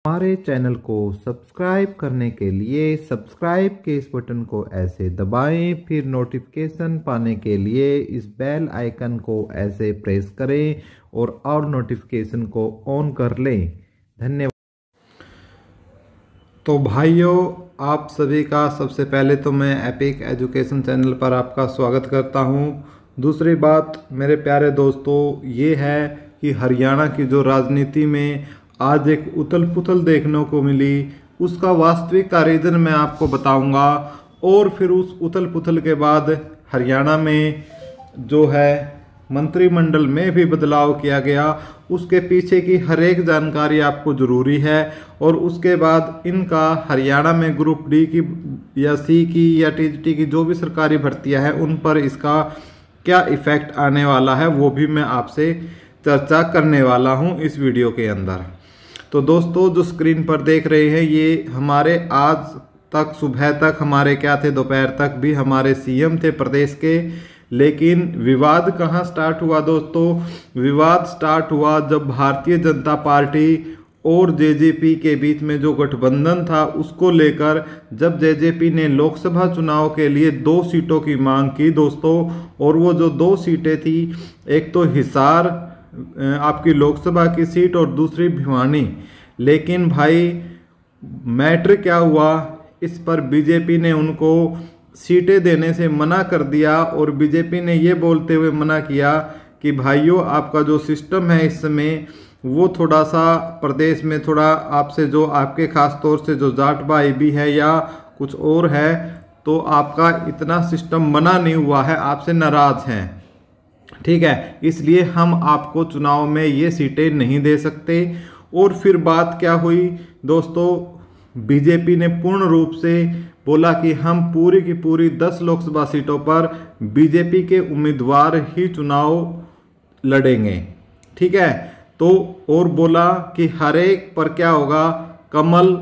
हमारे चैनल को सब्सक्राइब करने के लिए सब्सक्राइब के इस बटन को ऐसे दबाएं, फिर नोटिफिकेशन पाने के लिए इस बेल आइकन को ऐसे प्रेस करें और नोटिफिकेशन को ऑन कर लें। धन्यवाद। तो भाइयों, आप सभी का सबसे पहले तो मैं एपिक एजुकेशन चैनल पर आपका स्वागत करता हूं। दूसरी बात मेरे प्यारे दोस्तों, ये है कि हरियाणा की जो राजनीति में आज एक उथल पुथल देखने को मिली, उसका वास्तविक का रीज़न मैं आपको बताऊंगा। और फिर उस उथल पुथल के बाद हरियाणा में जो है मंत्रिमंडल में भी बदलाव किया गया, उसके पीछे की हर एक जानकारी आपको ज़रूरी है। और उसके बाद इनका हरियाणा में ग्रुप डी की या सी की या टीजीटी की जो भी सरकारी भर्तियां हैं, उन पर इसका क्या इफ़ेक्ट आने वाला है, वो भी मैं आपसे चर्चा करने वाला हूं इस वीडियो के अंदर। तो दोस्तों, जो स्क्रीन पर देख रहे हैं, ये हमारे आज तक सुबह तक हमारे क्या थे, दोपहर तक भी हमारे सीएम थे प्रदेश के। लेकिन विवाद कहाँ स्टार्ट हुआ दोस्तों? विवाद स्टार्ट हुआ जब भारतीय जनता पार्टी और जेजेपी के बीच में जो गठबंधन था, उसको लेकर जब जेजेपी ने लोकसभा चुनाव के लिए 2 सीटों की मांग की दोस्तों। और वो जो 2 सीटें थी, एक तो हिसार आपकी लोकसभा की सीट और दूसरी भिवानी। लेकिन भाई मैटर क्या हुआ, इस पर बीजेपी ने उनको सीटें देने से मना कर दिया। और बीजेपी ने ये बोलते हुए मना किया कि भाइयों, आपका जो सिस्टम है इस समय वो थोड़ा सा प्रदेश में थोड़ा आपसे जो आपके खास तौर से जो जाट भाई भी है या कुछ और है, तो आपका इतना सिस्टम बना नहीं हुआ है, आपसे नाराज़ हैं, ठीक है, इसलिए हम आपको चुनाव में ये सीटें नहीं दे सकते। और फिर बात क्या हुई दोस्तों, बीजेपी ने पूर्ण रूप से बोला कि हम पूरी की पूरी 10 लोकसभा सीटों पर बीजेपी के उम्मीदवार ही चुनाव लड़ेंगे, ठीक है। तो और बोला कि हर एक पर क्या होगा, कमल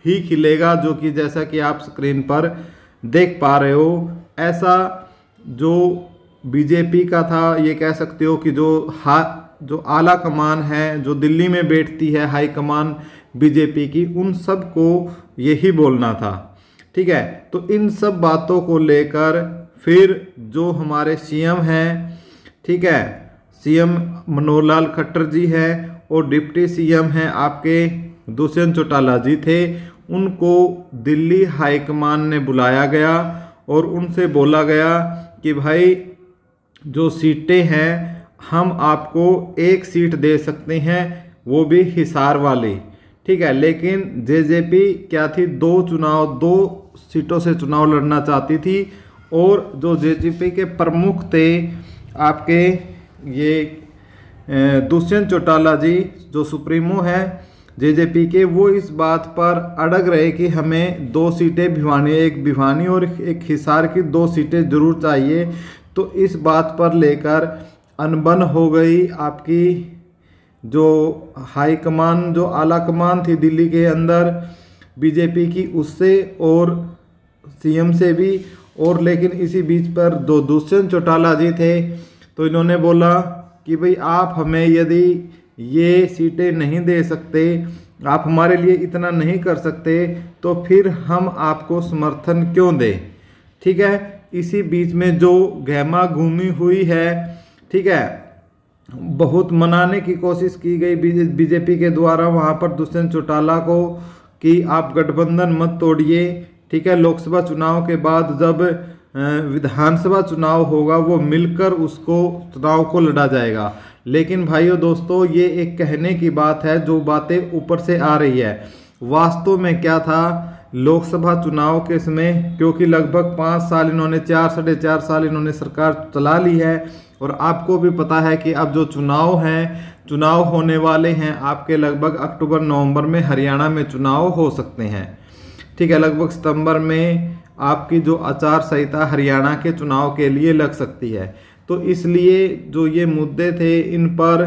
ही खिलेगा, जो कि जैसा कि आप स्क्रीन पर देख पा रहे हो। ऐसा जो बीजेपी का था, ये कह सकते हो कि जो आला कमान है, जो दिल्ली में बैठती है हाई कमान बीजेपी की, उन सब को यही बोलना था, ठीक है। तो इन सब बातों को लेकर फिर जो हमारे सीएम हैं, ठीक है, सीएम मनोहर लाल खट्टर जी हैं और डिप्टी सीएम हैं आपके दुष्यंत चौटाला जी थे, उनको दिल्ली हाईकमान ने बुलाया गया और उनसे बोला गया कि भाई जो सीटें हैं, हम आपको एक सीट दे सकते हैं, वो भी हिसार वाली, ठीक है। लेकिन जेजेपी क्या थी, 2 सीटों से चुनाव लड़ना चाहती थी। और जो जेजेपी के प्रमुख थे आपके ये दुष्यंत चौटाला जी, जो सुप्रीमो है जेजेपी के, वो इस बात पर अड़ग रहे कि हमें 2 सीटें एक भिवानी और एक हिसार की 2 सीटें जरूर चाहिए। तो इस बात पर लेकर अनबन हो गई आपकी जो हाई कमान, जो आला कमान थी दिल्ली के अंदर बीजेपी की, उससे और सीएम से भी। और लेकिन इसी बीच पर दो दुष्यंत चौटाला जी थे, तो इन्होंने बोला कि भाई आप हमें यदि ये सीटें नहीं दे सकते, आप हमारे लिए इतना नहीं कर सकते, तो फिर हम आपको समर्थन क्यों दें, ठीक है। इसी बीच में जो गहमा घूमी हुई है, ठीक है, बहुत मनाने की कोशिश की गई बीजेपी के द्वारा वहाँ पर दुष्यंत चौटाला को कि आप गठबंधन मत तोड़िए, ठीक है। लोकसभा चुनाव के बाद जब विधानसभा चुनाव होगा, वो मिलकर उसको चुनाव को लड़ा जाएगा। लेकिन भाइयों दोस्तों, ये एक कहने की बात है, जो बातें ऊपर से आ रही है। वास्तव में क्या था, लोकसभा चुनाव के समय, क्योंकि लगभग 5 साल इन्होंने 4-4.5 साल इन्होंने सरकार चला ली है, और आपको भी पता है कि अब जो चुनाव हैं, चुनाव होने वाले हैं आपके लगभग अक्टूबर-नवंबर में हरियाणा में चुनाव हो सकते हैं, ठीक है। लगभग सितंबर में आपकी जो आचार संहिता हरियाणा के चुनाव के लिए लग सकती है। तो इसलिए जो ये मुद्दे थे, इन पर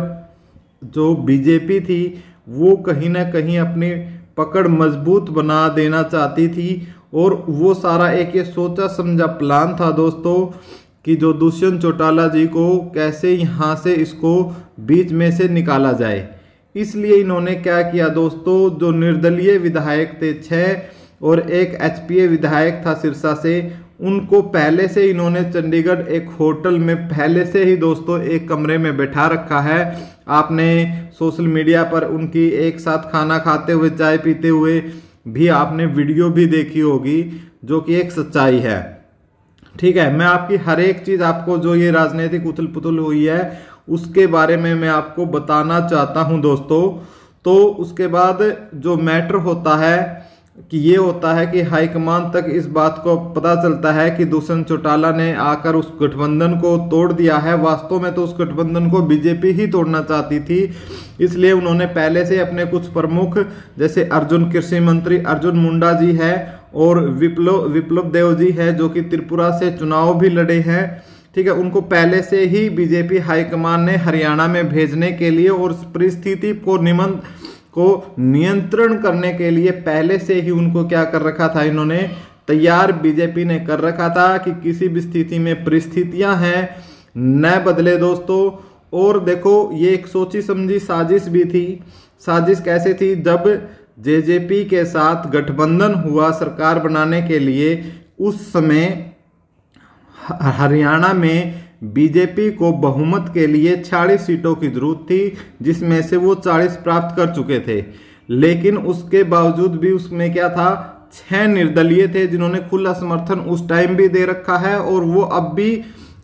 जो बीजेपी थी वो कहीं ना कहीं अपनी पकड़ मजबूत बना देना चाहती थी। और वो सारा एक ये सोचा समझा प्लान था दोस्तों कि जो दुष्यंत चौटाला जी को कैसे यहाँ से इसको बीच में से निकाला जाए, इसलिए इन्होंने क्या किया दोस्तों, जो निर्दलीय विधायक थे 6 और एक एचपीए विधायक था सिरसा से, उनको पहले से इन्होंने चंडीगढ़ एक होटल में पहले से ही दोस्तों एक कमरे में बैठा रखा है। आपने सोशल मीडिया पर उनकी एक साथ खाना खाते हुए, चाय पीते हुए भी आपने वीडियो भी देखी होगी, जो कि एक सच्चाई है। ठीक है, मैं आपकी हर एक चीज आपको, जो ये राजनीतिक उथल पुथल हुई है उसके बारे में मैं आपको बताना चाहता हूं दोस्तों। तो उसके बाद जो मैटर होता है कि ये होता है कि हाईकमान तक इस बात को पता चलता है कि दुष्यंत चौटाला ने आकर उस गठबंधन को तोड़ दिया है। वास्तव में तो उस गठबंधन को बीजेपी ही तोड़ना चाहती थी, इसलिए उन्होंने पहले से अपने कुछ प्रमुख, जैसे अर्जुन, कृषि मंत्री अर्जुन मुंडा जी है, और विप्लव देव जी है जो कि त्रिपुरा से चुनाव भी लड़े हैं। ठीक है, उनको पहले से ही बीजेपी हाईकमान ने हरियाणा में भेजने के लिए और परिस्थिति को नियंत्रण करने के लिए पहले से ही उनको क्या कर रखा था, इन्होंने तैयार बीजेपी ने कर रखा था कि किसी भी स्थिति में परिस्थितियां हैं न बदले दोस्तों। और देखो, ये एक सोची समझी साजिश भी थी। साजिश कैसे थी, जब जेजेपी के साथ गठबंधन हुआ सरकार बनाने के लिए, उस समय हरियाणा में बीजेपी को बहुमत के लिए 46 सीटों की जरूरत थी, जिसमें से वो 40 प्राप्त कर चुके थे। लेकिन उसके बावजूद भी उसमें क्या था, 6 निर्दलीय थे जिन्होंने खुला समर्थन उस टाइम भी दे रखा है, और वो अब भी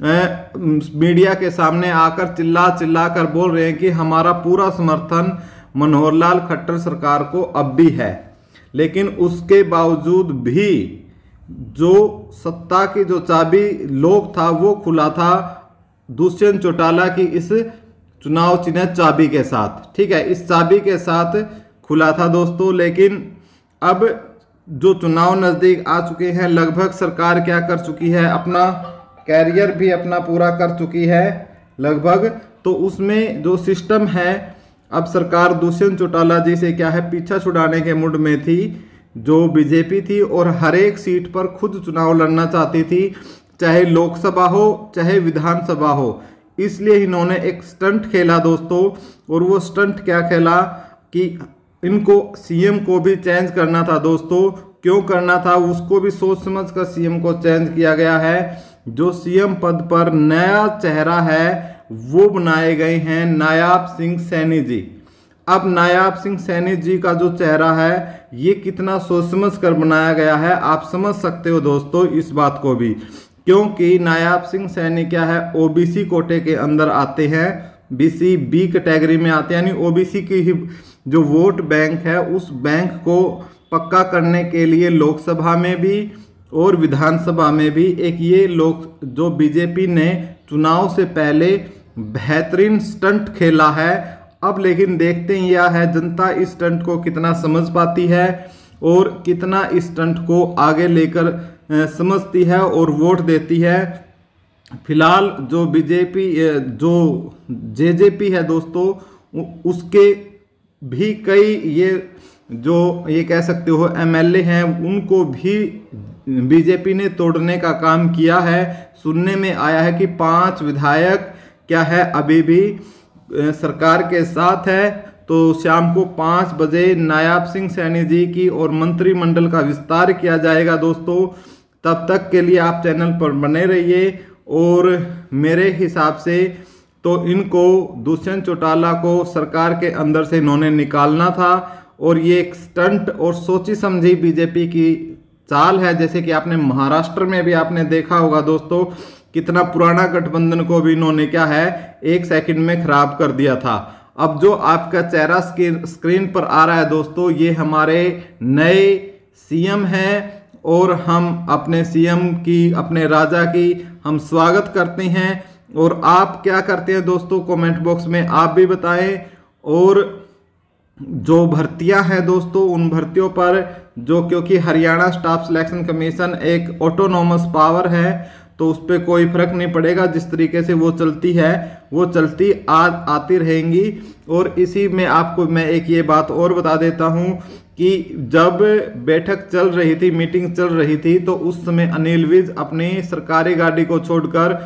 मीडिया के सामने आकर चिल्ला कर बोल रहे हैं कि हमारा पूरा समर्थन मनोहर लाल खट्टर सरकार को अब भी है। लेकिन उसके बावजूद भी जो सत्ता की जो चाबी लोग था वो खुला था दुष्यंत चौटाला की इस चुनाव चिन्ह चाबी के साथ। ठीक है, इस चाबी के साथ खुला था दोस्तों। लेकिन अब जो चुनाव नजदीक आ चुके हैं, लगभग सरकार क्या कर चुकी है, अपना कैरियर भी अपना पूरा कर चुकी है लगभग। तो उसमें जो सिस्टम है, अब सरकार दुष्यंत चौटाला जी से क्या है, पीछा छुड़ाने के मूड में थी जो बीजेपी थी, और हर एक सीट पर खुद चुनाव लड़ना चाहती थी, चाहे लोकसभा हो चाहे विधानसभा हो। इसलिए इन्होंने एक स्टंट खेला दोस्तों, और वो स्टंट क्या खेला कि इनको सीएम को भी चेंज करना था दोस्तों। क्यों करना था, उसको भी सोच समझ कर सीएम को चेंज किया गया है। जो सीएम पद पर नया चेहरा है वो बनाए गए हैं नायाब सिंह सैनी जी। अब नायाब सिंह सैनी जी का जो चेहरा है ये कितना सोच समझ कर बनाया गया है, आप समझ सकते हो दोस्तों इस बात को भी, क्योंकि नायाब सिंह सैनी क्या है, ओबीसी कोटे के अंदर आते हैं, बीसी बी कैटेगरी में आते हैं, यानी ओबीसी की ही जो वोट बैंक है उस बैंक को पक्का करने के लिए लोकसभा में भी और विधानसभा में भी एक ये लोग जो बीजेपी ने चुनाव से पहले बेहतरीन स्टंट खेला है। अब लेकिन देखते हैं यह है जनता इस स्टंट को कितना समझ पाती है और कितना इस स्टंट को आगे लेकर समझती है और वोट देती है। फिलहाल जो बीजेपी जो जेजेपी है दोस्तों, उसके भी कई ये कह सकते हो एमएलए हैं, उनको भी बीजेपी ने तोड़ने का काम किया है। सुनने में आया है कि 5 विधायक क्या है अभी भी सरकार के साथ है। तो शाम को 5 बजे नायाब सिंह सैनी जी की और मंत्रिमंडल का विस्तार किया जाएगा दोस्तों। तब तक के लिए आप चैनल पर बने रहिए। और मेरे हिसाब से तो इनको दुष्यंत चौटाला को सरकार के अंदर से इन्होंने निकालना था, और ये एक स्टंट और सोची समझी बीजेपी की चाल है। जैसे कि आपने महाराष्ट्र में भी आपने देखा होगा दोस्तों, कितना पुराना गठबंधन को भी इन्होंने क्या है 1 सेकंड में खराब कर दिया था। अब जो आपका चेहरा स्क्रीन पर आ रहा है दोस्तों, ये हमारे नए सीएम हैं, और हम अपने सीएम की, अपने राजा की हम स्वागत करते हैं। और आप क्या करते हैं दोस्तों, कमेंट बॉक्स में आप भी बताएं। और जो भर्तियां हैं दोस्तों, उन भर्तियों पर जो, क्योंकि हरियाणा स्टाफ सिलेक्शन कमीशन एक ऑटोनोमस पावर है, तो उस पर कोई फर्क नहीं पड़ेगा। जिस तरीके से वो चलती है वो चलती आती रहेंगी। और इसी में आपको मैं एक ये बात और बता देता हूं कि जब बैठक चल रही थी, मीटिंग चल रही थी, तो उस समय अनिल विज अपनी सरकारी गाड़ी को छोड़कर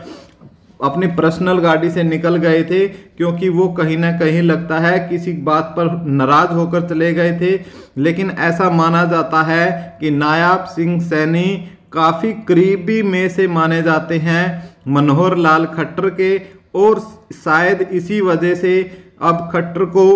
अपनी पर्सनल गाड़ी से निकल गए थे, क्योंकि वो कहीं ना कहीं लगता है किसी बात पर नाराज होकर चले गए थे। लेकिन ऐसा माना जाता है कि नायब सिंह सैनी काफ़ी करीबी में से माने जाते हैं मनोहर लाल खट्टर के, और शायद इसी वजह से अब खट्टर को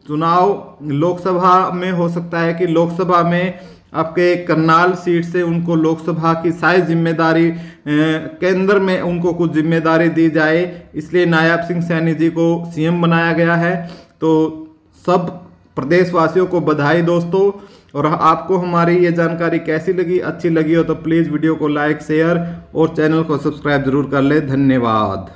चुनाव लोकसभा में हो सकता है कि लोकसभा में आपके करनाल सीट से उनको लोकसभा की शायद जिम्मेदारी केंद्र में उनको कुछ जिम्मेदारी दी जाए, इसलिए नायब सिंह सैनी जी को सीएम बनाया गया है। तो सब प्रदेशवासियों को बधाई दोस्तों। और आपको हमारी ये जानकारी कैसी लगी, अच्छी लगी हो तो प्लीज़ वीडियो को लाइक शेयर और चैनल को सब्सक्राइब जरूर कर ले। धन्यवाद।